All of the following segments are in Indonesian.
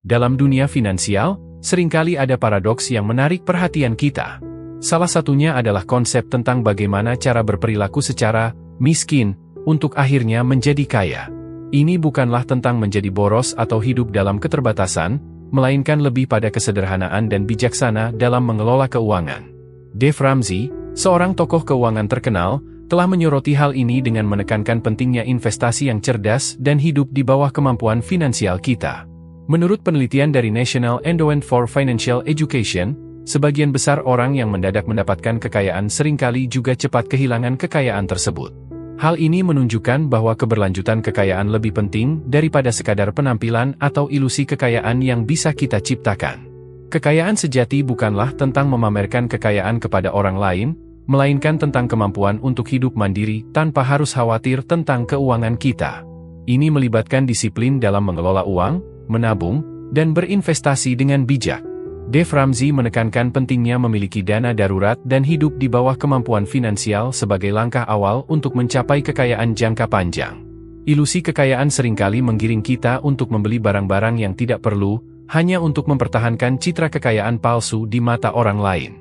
Dalam dunia finansial, seringkali ada paradoks yang menarik perhatian kita. Salah satunya adalah konsep tentang bagaimana cara berperilaku secara miskin untuk akhirnya menjadi kaya. Ini bukanlah tentang menjadi boros atau hidup dalam keterbatasan, melainkan lebih pada kesederhanaan dan bijaksana dalam mengelola keuangan. Dave Ramsey, seorang tokoh keuangan terkenal, telah menyoroti hal ini dengan menekankan pentingnya investasi yang cerdas dan hidup di bawah kemampuan finansial kita. Menurut penelitian dari National Endowment for Financial Education, sebagian besar orang yang mendadak mendapatkan kekayaan seringkali juga cepat kehilangan kekayaan tersebut. Hal ini menunjukkan bahwa keberlanjutan kekayaan lebih penting daripada sekadar penampilan atau ilusi kekayaan yang bisa kita ciptakan. Kekayaan sejati bukanlah tentang memamerkan kekayaan kepada orang lain, melainkan tentang kemampuan untuk hidup mandiri tanpa harus khawatir tentang keuangan kita. Ini melibatkan disiplin dalam mengelola uang, menabung, dan berinvestasi dengan bijak. Dave Ramsey menekankan pentingnya memiliki dana darurat dan hidup di bawah kemampuan finansial sebagai langkah awal untuk mencapai kekayaan jangka panjang. Ilusi kekayaan seringkali menggiring kita untuk membeli barang-barang yang tidak perlu, hanya untuk mempertahankan citra kekayaan palsu di mata orang lain.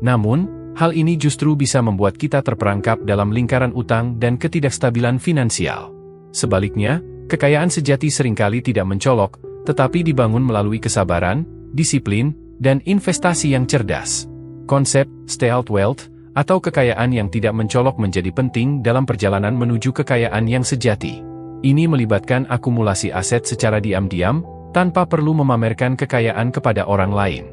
Namun, hal ini justru bisa membuat kita terperangkap dalam lingkaran utang dan ketidakstabilan finansial. Sebaliknya, kekayaan sejati seringkali tidak mencolok, tetapi dibangun melalui kesabaran, disiplin, dan investasi yang cerdas. Konsep stealth wealth, atau kekayaan yang tidak mencolok menjadi penting dalam perjalanan menuju kekayaan yang sejati. Ini melibatkan akumulasi aset secara diam-diam, tanpa perlu memamerkan kekayaan kepada orang lain.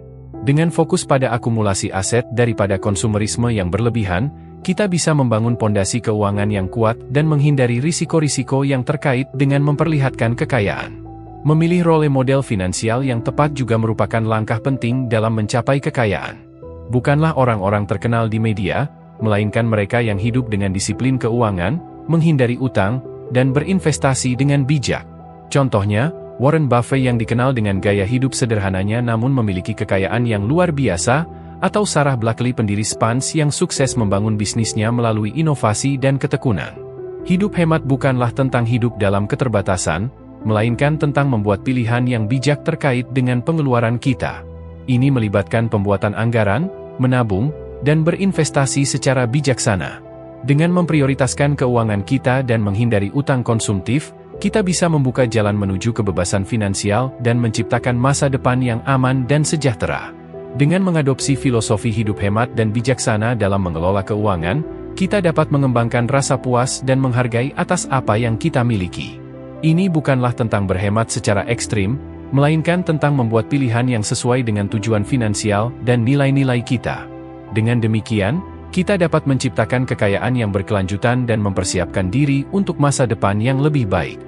Dengan fokus pada akumulasi aset daripada konsumerisme yang berlebihan, kita bisa membangun pondasi keuangan yang kuat dan menghindari risiko-risiko yang terkait dengan memperlihatkan kekayaan. Memilih role model finansial yang tepat juga merupakan langkah penting dalam mencapai kekayaan. Bukanlah orang-orang terkenal di media, melainkan mereka yang hidup dengan disiplin keuangan, menghindari utang, dan berinvestasi dengan bijak. Contohnya, Warren Buffett yang dikenal dengan gaya hidup sederhananya namun memiliki kekayaan yang luar biasa, atau Sarah Blakely pendiri Spans yang sukses membangun bisnisnya melalui inovasi dan ketekunan. Hidup hemat bukanlah tentang hidup dalam keterbatasan, melainkan tentang membuat pilihan yang bijak terkait dengan pengeluaran kita. Ini melibatkan pembuatan anggaran, menabung, dan berinvestasi secara bijaksana. Dengan memprioritaskan keuangan kita dan menghindari utang konsumtif, kita bisa membuka jalan menuju kebebasan finansial dan menciptakan masa depan yang aman dan sejahtera. Dengan mengadopsi filosofi hidup hemat dan bijaksana dalam mengelola keuangan, kita dapat mengembangkan rasa puas dan menghargai atas apa yang kita miliki. Ini bukanlah tentang berhemat secara ekstrim, melainkan tentang membuat pilihan yang sesuai dengan tujuan finansial dan nilai-nilai kita. Dengan demikian, kita dapat menciptakan kekayaan yang berkelanjutan dan mempersiapkan diri untuk masa depan yang lebih baik.